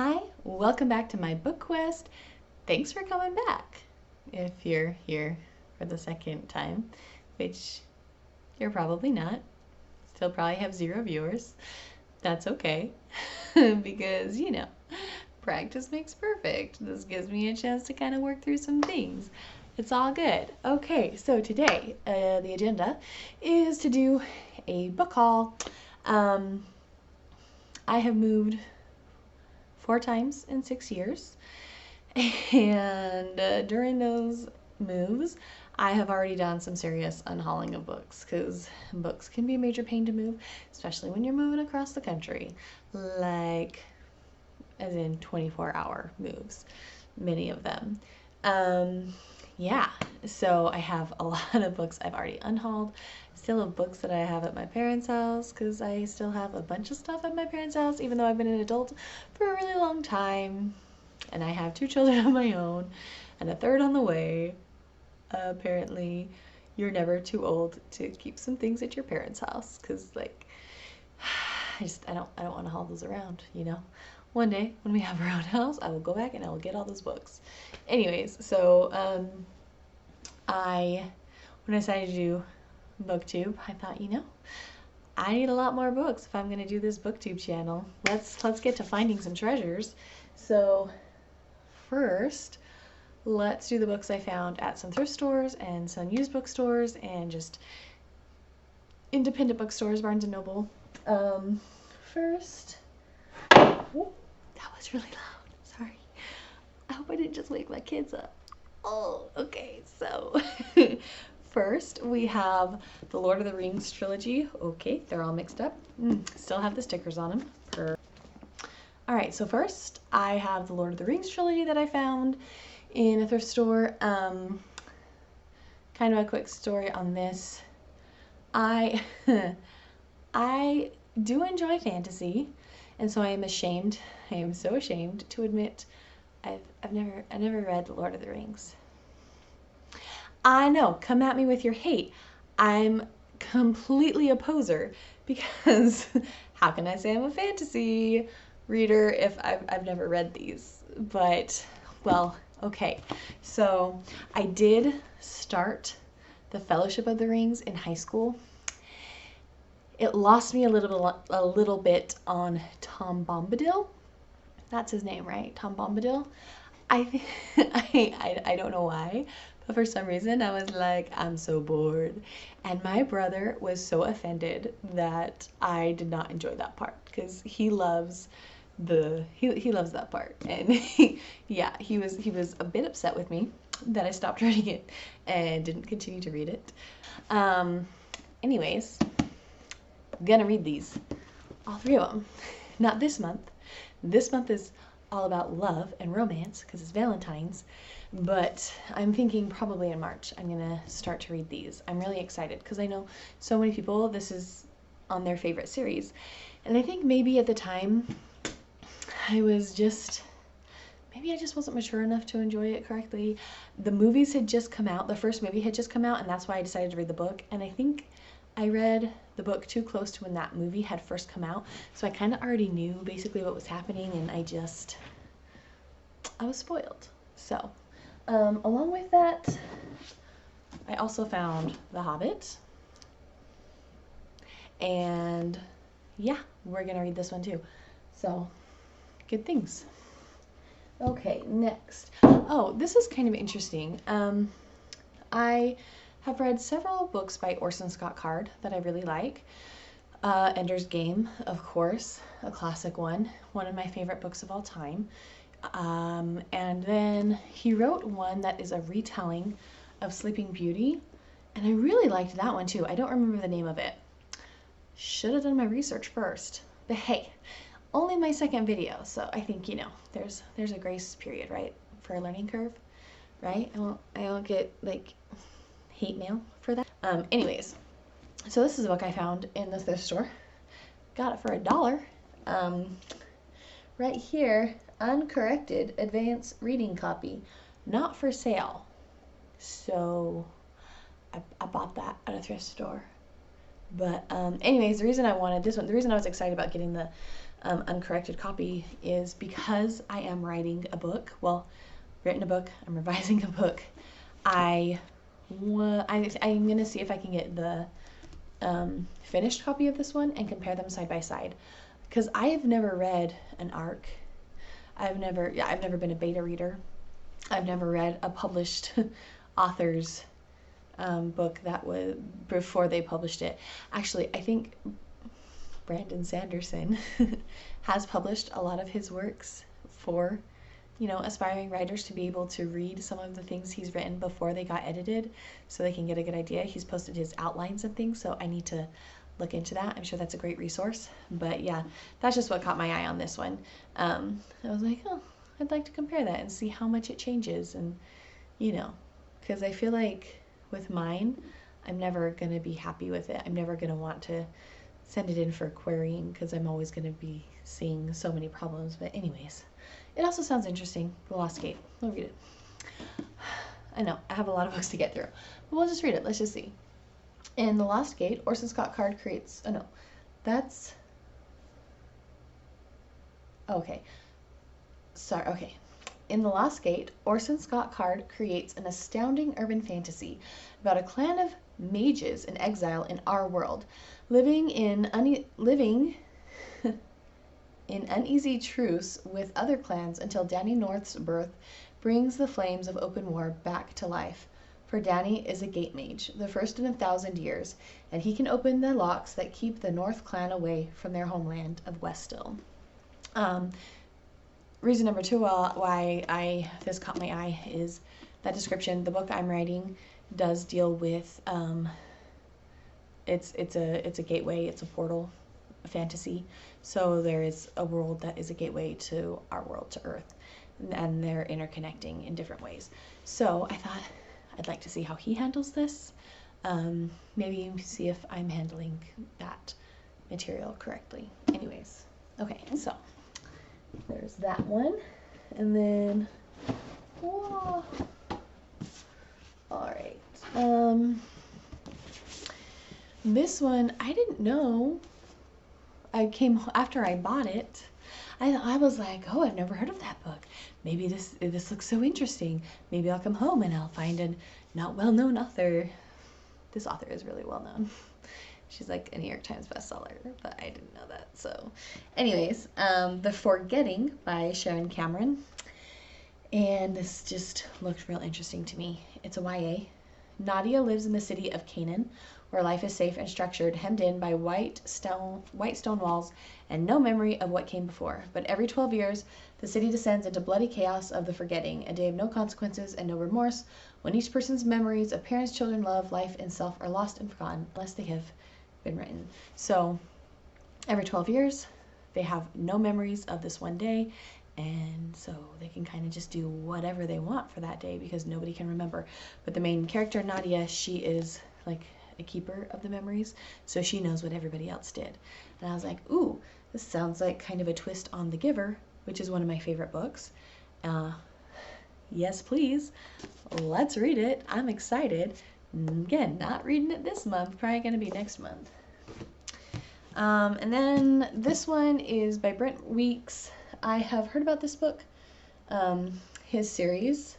Hi, welcome back to my book quest. Thanks for coming back. If you're here for the second time, which you're probably not, still probably have 0 viewers. That's okay, because practice makes perfect. This gives me a chance to kind of work through some things. It's all good. Okay, so today the agenda is to do a book haul. I have moved 4 times in 6 years, and during those moves I have already done some serious unhauling of books, because books can be a major pain to move, especially when you're moving across the country, like as in 24-hour moves, many of them. Yeah, so I have a lot of books I've already unhauled. Still have books that I have at my parents' house, because I still have a bunch of stuff at my parents' house, even though I've been an adult for a really long time. And I have 2 children of my own, and a third on the way. Apparently, you're never too old to keep some things at your parents' house, because I don't want to haul those around, One day, when we have our own house, I will go back and I will get all those books. Anyways, so when I decided to do booktube, I thought, I need a lot more books if I'm going to do this booktube channel. Let's get to finding some treasures. So first, let's do the books I found at some thrift stores and some used bookstores and just independent bookstores, Barnes & Noble. First, oh, that was really loud. Sorry. I hope I didn't just wake my kids up. Oh, okay. So first we have the Lord of the Rings trilogy. Okay, they're all mixed up. Still have the stickers on them. Alright, so first I have the Lord of the Rings trilogy that I found in a thrift store. Kind of a quick story on this. I do enjoy fantasy, and so I am so ashamed to admit I never read The Lord of the Rings. I know, come at me with your hate. I'm completely a poser, because how can I say I'm a fantasy reader if I've never read these? But, well, okay. So I did start the Fellowship of the Rings in high school. It lost me a little bit on Tom Bombadil. That's his name, right? Tom Bombadil. I don't know why, but for some reason I was like, I'm so bored. And my brother was so offended that I did not enjoy that part, because he loves that part. And yeah, he was a bit upset with me that I stopped reading it and didn't continue to read it. Anyways, I'm gonna read these, all 3 of them. Not this month. This month is all about love and romance, because it's Valentine's, but I'm thinking probably in March I'm gonna start to read these. I'm really excited, because I know so many people, this is on their favorite series, and I think maybe at the time I just wasn't mature enough to enjoy it correctly. The movies had just come out, the first movie had just come out, and that's why I decided to read the book, and I think I read the book too close to when that movie had first come out, so I kind of already knew basically what was happening, and I was spoiled. So, along with that, I also found The Hobbit, and yeah, we're gonna read this one too. So, good things. Okay, next. Oh, this is kind of interesting. I have read several books by Orson Scott Card that I really like. Ender's Game, of course, a classic one of my favorite books of all time. And then he wrote one that is a retelling of Sleeping Beauty, and I really liked that one too. I don't remember the name of it. Should have done my research first, but hey, only my second video, so I think, there's a grace period, right, for a learning curve, right? I won't get like hate mail for that. Anyways, so this is a book I found in the thrift store. Got it for $1. Right here, uncorrected advanced reading copy, not for sale. So I bought that at a thrift store. But anyways, the reason I wanted this one, the reason I was excited about getting the uncorrected copy is because I am writing a book, well, written a book, I'm revising a book. I'm going to see if I can get the finished copy of this one and compare them side by side, because I have never read an ARC. I've never been a beta reader. I've never read a published author's book that was before they published it. Actually, I think Brandon Sanderson has published a lot of his works for, you know, aspiring writers to be able to read some of the things he's written before they got edited so they can get a good idea. He's posted his outlines and things, so I need to look into that. I'm sure that's a great resource. But yeah, that's just what caught my eye on this one. I was like, oh, I'd like to compare that and see how much it changes, and, you know, because I feel like with mine, I'm never going to be happy with it. I'm never going to want to send it in for querying because I'm always going to be seeing so many problems. But anyways, it also sounds interesting, The Lost Gate. We'll read it. I know, I have a lot of books to get through, but we'll just read it. Let's just see. In The Lost Gate, Orson Scott Card creates, oh no, that's, okay. Sorry, okay. In The Lost Gate, Orson Scott Card creates an astounding urban fantasy about a clan of mages in exile in our world, living in uneasy truce with other clans until Danny North's birth brings the flames of open war back to life. For Danny is a gate mage, the first in 1,000 years, and he can open the locks that keep the North clan away from their homeland of Westill. Reason number two why this caught my eye is that description. The book I'm writing does deal with it's a gateway, it's a portal, a fantasy. So there is a world that is a gateway to our world, to Earth, and they're interconnecting in different ways. So I thought I'd like to see how he handles this. Maybe see if I'm handling that material correctly. Anyways, okay, so there's that one, and then, whoa. All right, this one I didn't know. I came after I bought it. I was like, oh, I've never heard of that book. Maybe this looks so interesting. Maybe I'll come home and I'll find a not well-known author. This author is really well-known. She's like a New York Times bestseller, but I didn't know that. So anyways, The Forgetting by Sharon Cameron. And this just looked real interesting to me. It's a YA. Nadia lives in the city of Canaan, where life is safe and structured, hemmed in by white stone walls and no memory of what came before. But every 12 years, the city descends into bloody chaos of the forgetting, a day of no consequences and no remorse, when each person's memories of parents, children, love, life, and self are lost and forgotten, unless they have been written. So every 12 years, they have no memories of this one day, and so they can kind of just do whatever they want for that day because nobody can remember. But the main character, Nadia, she is like a keeper of the memories, so she knows what everybody else did. And I was like, ooh, this sounds like kind of a twist on The Giver, which is one of my favorite books. Yes, please. Let's read it. I'm excited. Again, not reading it this month, probably going to be next month. And then this one is by Brent Weeks. I have heard about this book, his series,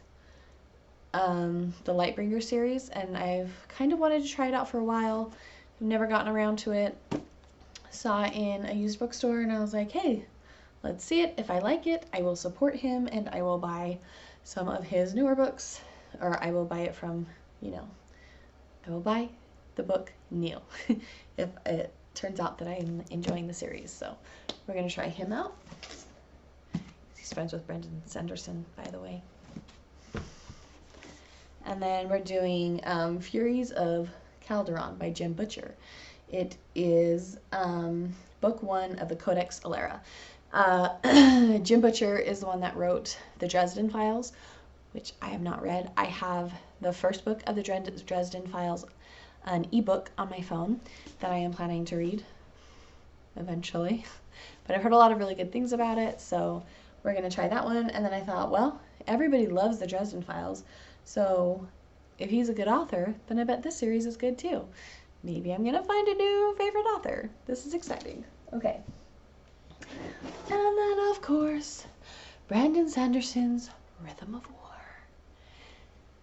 the Lightbringer series, and I've kind of wanted to try it out for a while. I've never gotten around to it. Saw it in a used bookstore, and I was like, hey, let's see it. If I like it, I will support him, and I will buy some of his newer books, or I will buy it from, you know, I will buy the book new if it turns out that I'm enjoying the series. So we're going to try him out. He's friends with Brendan Sanderson, by the way. And then we're doing Furies of Calderon by Jim Butcher. It is book one of the Codex Alera. Jim Butcher is the one that wrote the Dresden Files, which I have not read. I have the first book of the Dresden Files, an ebook on my phone that I am planning to read eventually. But I've heard a lot of really good things about it, so we're going to try that one. And then I thought, well, everybody loves the Dresden Files, so if he's a good author, then I bet this series is good too. Maybe I'm going to find a new favorite author. This is exciting. Okay. And then, of course, Brandon Sanderson's Rhythm of War.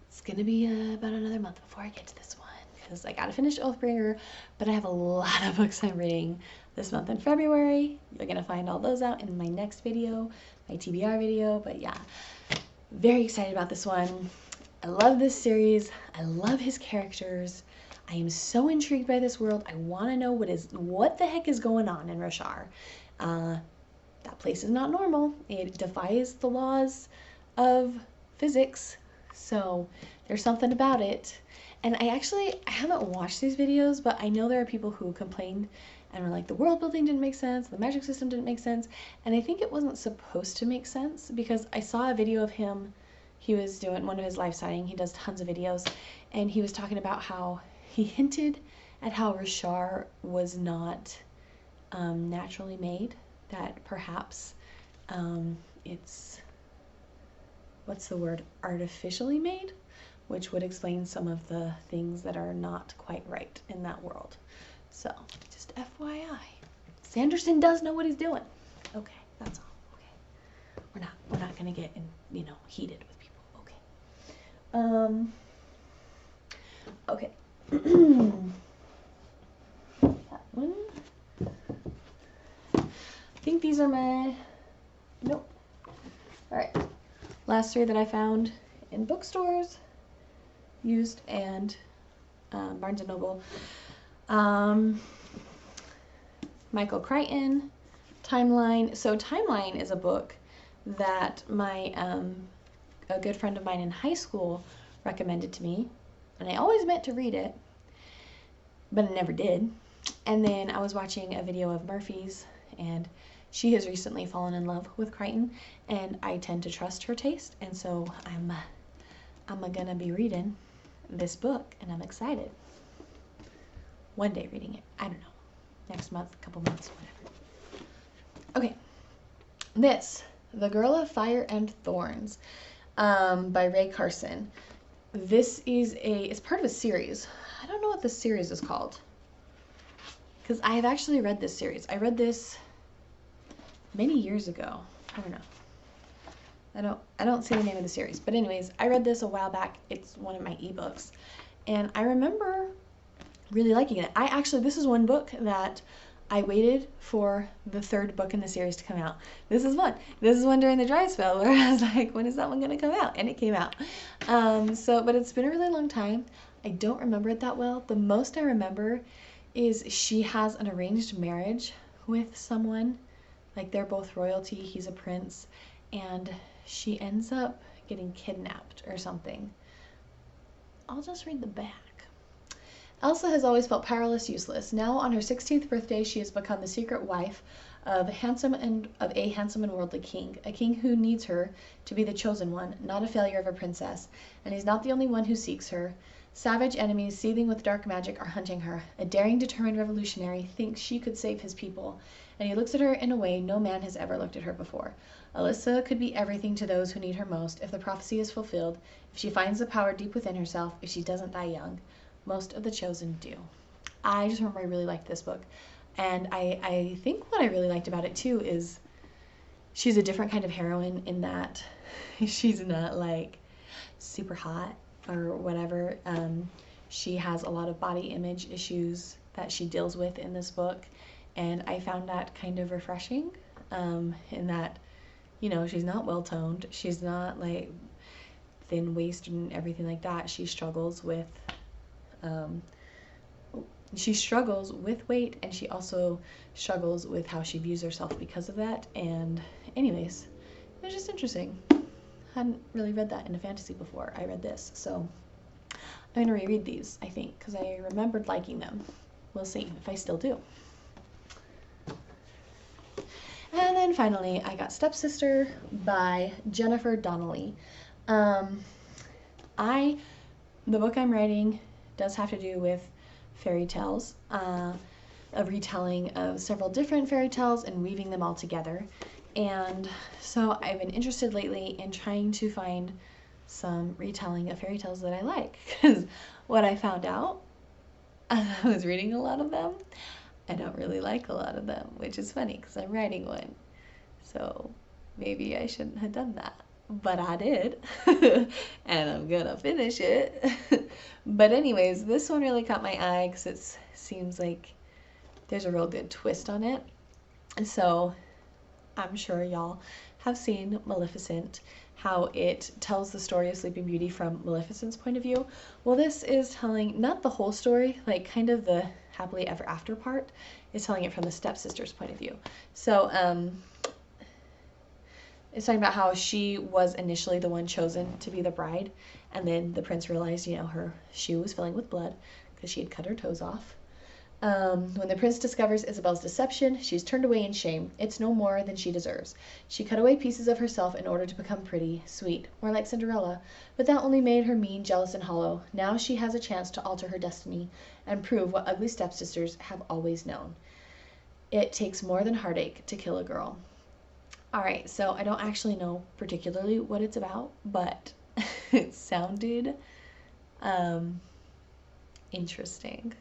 It's gonna be about another month before I get to this one, because I gotta finish Oathbringer, but I have a lot of books I'm reading this month in February. You're gonna find all those out in my next video, my TBR video, but yeah, very excited about this one. I love this series. I love his characters. I am so intrigued by this world. I want to know what the heck is going on in Roshar. That place is not normal. It defies the laws of physics. So there's something about it. And I haven't watched these videos, but I know there are people who complained and were like, the world building didn't make sense, the magic system didn't make sense. And I think it wasn't supposed to make sense, because I saw a video of him. He was doing one of his live signing. He does tons of videos. And he was talking about how he hinted at how Roshar was not naturally made, that perhaps it's, what's the word, artificially made, which would explain some of the things that are not quite right in that world. So, just FYI. Sanderson does know what he's doing. Okay, that's all. Okay. We're not gonna get heated with people. Okay. That one. I think these are my, nope. Alright. Last three that I found in bookstores, used, and Barnes & Noble. Michael Crichton, Timeline. So Timeline is a book that a good friend of mine in high school recommended to me, and I always meant to read it, but I never did. And then I was watching a video of Merphy's, and she has recently fallen in love with Crichton, and I tend to trust her taste, and so I'm gonna be reading this book, and I'm excited. One day reading it, I don't know, next month, a couple months, whatever. Okay, this, The Girl of Fire and Thorns, by Ray Carson. This is it's part of a series. I don't know what this series is called, because I have actually read this series. I read this many years ago. I don't know. I don't see the name of the series, but anyways, I read this a while back. It's one of my ebooks, and I remember really liking it. This is one book that I waited for the third book in the series to come out. This is one during the dry spell where I was like, when is that one going to come out? And it came out. But it's been a really long time. I don't remember it that well. The most I remember is she has an arranged marriage with someone. Like, they're both royalty. He's a prince. And she ends up getting kidnapped or something. I'll just read the back. Elsa has always felt powerless, useless. Now, on her 16th birthday, she has become the secret wife of a handsome and worldly king, a king who needs her to be the chosen one, not a failure of a princess. And he's not the only one who seeks her. Savage enemies seething with dark magic are hunting her. A daring, determined revolutionary thinks she could save his people, and he looks at her in a way no man has ever looked at her before. Alyssa could be everything to those who need her most if the prophecy is fulfilled, if she finds the power deep within herself, if she doesn't die young. Most of the chosen do. I just remember I really liked this book. And I think what I really liked about it too is she's a different kind of heroine in that she's not like super hot or whatever. She has a lot of body image issues that she deals with in this book. And I found that kind of refreshing in that, she's not well-toned. She's not like thin waist and everything like that. She struggles with weight, and she also struggles with how she views herself because of that. And anyways, it was just interesting. Hadn't really read that in a fantasy before I read this, so I'm gonna reread these, I think, because I remembered liking them. We'll see if I still do. And then finally, I got Stepsister by Jennifer Donnelly. The book I'm writing does have to do with fairy tales, a retelling of several different fairy tales and weaving them all together. And so I've been interested lately in trying to find some retelling of fairy tales that I like, because what I found out as I was reading a lot of them I don't really like a lot of them, which is funny because I'm writing one. So maybe I shouldn't have done that. But I did. And I'm gonna finish it. But anyways, this one really caught my eye because it seems like there's a real good twist on it. And so I'm sure y'all have seen Maleficent, how it tells the story of Sleeping Beauty from Maleficent's point of view. Well, this is telling not the whole story, like kind of the happily ever after part, is telling it from the stepsister's point of view. So it's talking about how she was initially the one chosen to be the bride, and then the prince realized, you know, her shoe was filling with blood because she had cut her toes off. When the prince discovers Isabel's deception, she's turned away in shame. It's no more than she deserves. She cut away pieces of herself in order to become pretty, sweet, more like Cinderella, but that only made her mean, jealous, and hollow. Now she has a chance to alter her destiny and prove what ugly stepsisters have always known. It takes more than heartache to kill a girl. Alright, so I don't actually know particularly what it's about, but it sounded interesting.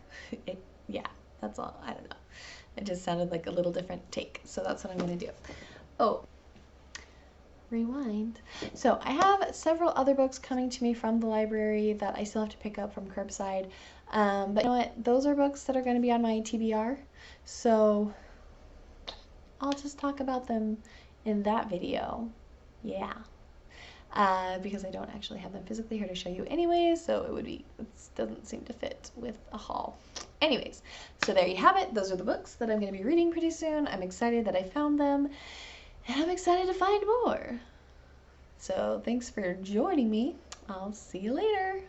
Yeah, that's all. I don't know. It just sounded like a little different take, so that's what I'm going to do. Oh, rewind. So I have several other books coming to me from the library that I still have to pick up from curbside, but you know what? Those are books that are going to be on my TBR, so I'll just talk about them in that video. Yeah. Because I don't actually have them physically here to show you anyways, so it doesn't seem to fit with a haul. Anyways, so there you have it. Those are the books that I'm going to be reading pretty soon. I'm excited that I found them, and I'm excited to find more. So thanks for joining me. I'll see you later.